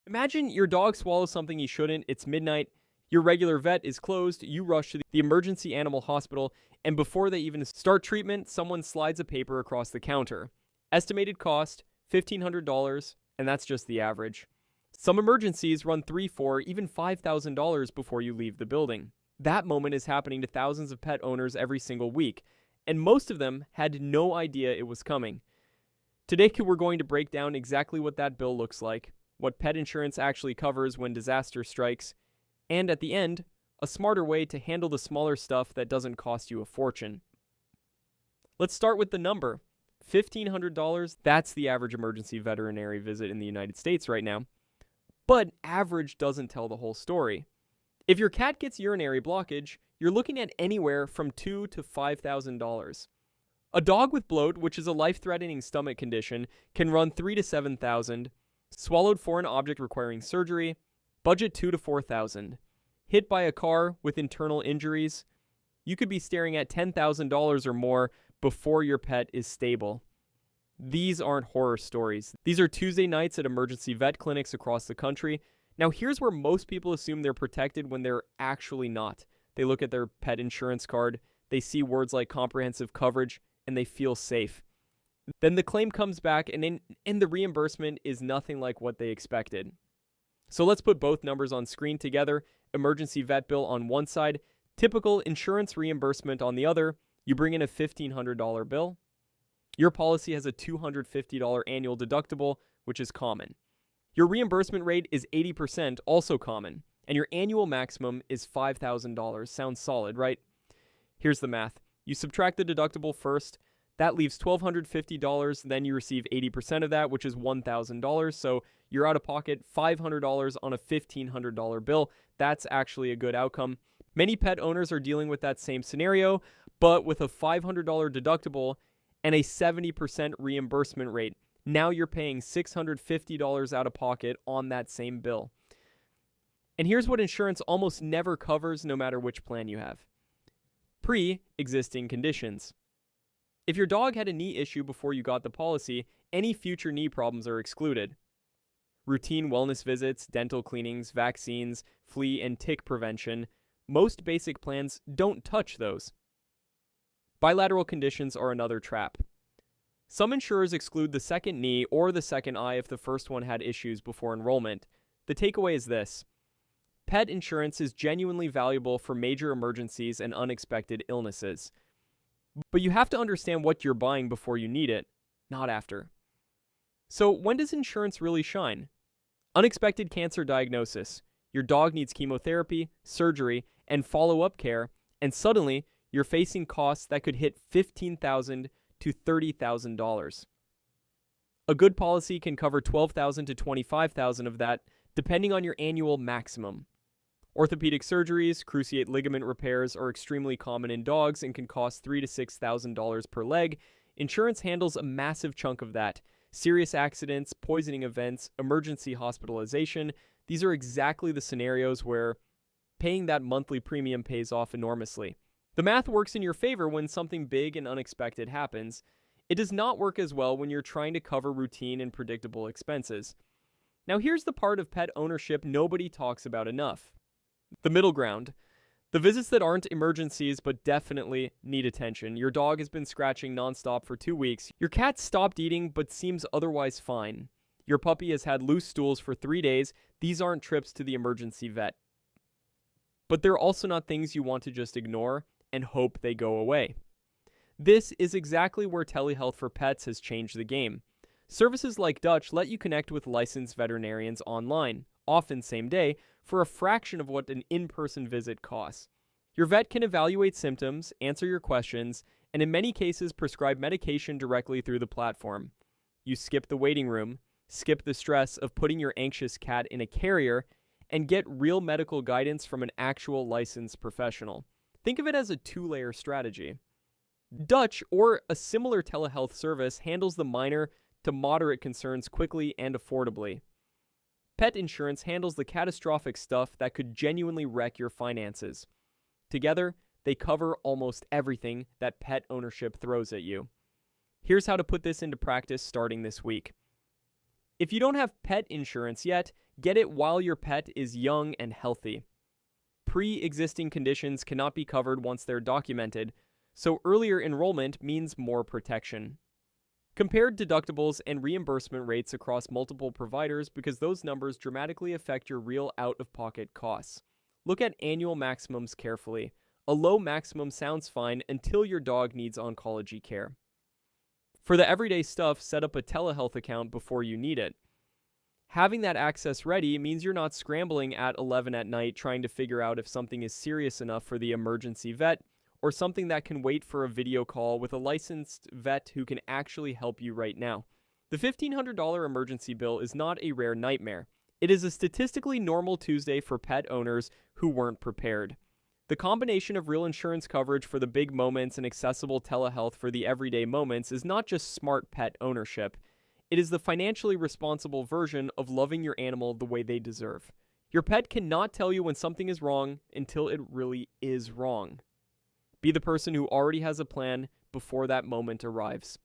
Imagine your dog swallows something he shouldn't, it's midnight, your regular vet is closed, you rush to the emergency animal hospital, and before they even start treatment, someone slides a paper across the counter. Estimated cost, $1,500, and that's just the average. Some emergencies run $3,000, $4,000, even $5,000 before you leave the building. That moment is happening to thousands of pet owners every single week, and most of them had no idea it was coming. Today, we're going to break down exactly what that bill looks like, what pet insurance actually covers when disaster strikes, and at the end, a smarter way to handle the smaller stuff that doesn't cost you a fortune. Let's start with the number. $1,500, that's the average emergency veterinary visit in the United States right now. But average doesn't tell the whole story. If your cat gets urinary blockage, you're looking at anywhere from $2,000 to $5,000. A dog with bloat, which is a life-threatening stomach condition, can run $3,000 to $7,000. Swallowed foreign object requiring surgery, budget $2,000 to $4,000. Hit by a car with internal injuries, you could be staring at $10,000 or more before your pet is stable. These aren't horror stories. These are Tuesday nights at emergency vet clinics across the country. Now here's where most people assume they're protected when they're actually not. They look at their pet insurance card, they see words like comprehensive coverage, and they feel safe. Then the claim comes back and the reimbursement is nothing like what they expected. So let's put both numbers on screen together. Emergency vet bill on one side, typical insurance reimbursement on the other. You bring in a $1,500 bill. Your policy has a $250 annual deductible, which is common. Your reimbursement rate is 80%, also common. And your annual maximum is $5,000. Sounds solid, right? Here's the math. You subtract the deductible first. That leaves $1,250. Then you receive 80% of that, which is $1,000. So you're out of pocket $500 on a $1,500 bill. That's actually a good outcome. Many pet owners are dealing with that same scenario, but with a $500 deductible and a 70% reimbursement rate. Now you're paying $650 out of pocket on that same bill. And here's what insurance almost never covers, no matter which plan you have. Pre-existing conditions. If your dog had a knee issue before you got the policy, any future knee problems are excluded. Routine wellness visits, dental cleanings, vaccines, flea and tick prevention, most basic plans don't touch those. Bilateral conditions are another trap. Some insurers exclude the second knee or the second eye if the first one had issues before enrollment. The takeaway is this. Pet insurance is genuinely valuable for major emergencies and unexpected illnesses. But you have to understand what you're buying before you need it, not after. So when does insurance really shine? Unexpected cancer diagnosis. Your dog needs chemotherapy, surgery, and follow-up care, and suddenly you're facing costs that could hit $15,000 to $30,000. A good policy can cover $12,000 to $25,000 of that, depending on your annual maximum. Orthopedic surgeries, cruciate ligament repairs are extremely common in dogs and can cost $3,000 to $6,000 per leg. Insurance handles a massive chunk of that. Serious accidents, poisoning events, emergency hospitalization, these are exactly the scenarios where paying that monthly premium pays off enormously. The math works in your favor when something big and unexpected happens. It does not work as well when you're trying to cover routine and predictable expenses. Now here's the part of pet ownership nobody talks about enough. The middle ground. The visits that aren't emergencies but definitely need attention. Your dog has been scratching nonstop for 2 weeks. Your cat stopped eating but seems otherwise fine. Your puppy has had loose stools for 3 days. These aren't trips to the emergency vet. But they're also not things you want to just ignore and hope they go away. This is exactly where telehealth for pets has changed the game. Services like Dutch let you connect with licensed veterinarians online, often same day, for a fraction of what an in-person visit costs. Your vet can evaluate symptoms, answer your questions, and in many cases prescribe medication directly through the platform. You skip the waiting room, skip the stress of putting your anxious cat in a carrier, and get real medical guidance from an actual licensed professional. Think of it as a 2-layer strategy. Dutch, or a similar telehealth service, handles the minor to moderate concerns quickly and affordably. Pet insurance handles the catastrophic stuff that could genuinely wreck your finances. Together, they cover almost everything that pet ownership throws at you. Here's how to put this into practice starting this week. If you don't have pet insurance yet, get it while your pet is young and healthy. Pre-existing conditions cannot be covered once they're documented, so earlier enrollment means more protection. Compare deductibles and reimbursement rates across multiple providers because those numbers dramatically affect your real out-of-pocket costs. Look at annual maximums carefully. A low maximum sounds fine until your dog needs oncology care. For the everyday stuff, set up a telehealth account before you need it. Having that access ready means you're not scrambling at 11 at night trying to figure out if something is serious enough for the emergency vet or something that can wait for a video call with a licensed vet who can actually help you right now. The $1,500 emergency bill is not a rare nightmare. It is a statistically normal Tuesday for pet owners who weren't prepared. The combination of real insurance coverage for the big moments and accessible telehealth for the everyday moments is not just smart pet ownership. It is the financially responsible version of loving your animal the way they deserve. Your pet cannot tell you when something is wrong until it really is wrong. Be the person who already has a plan before that moment arrives.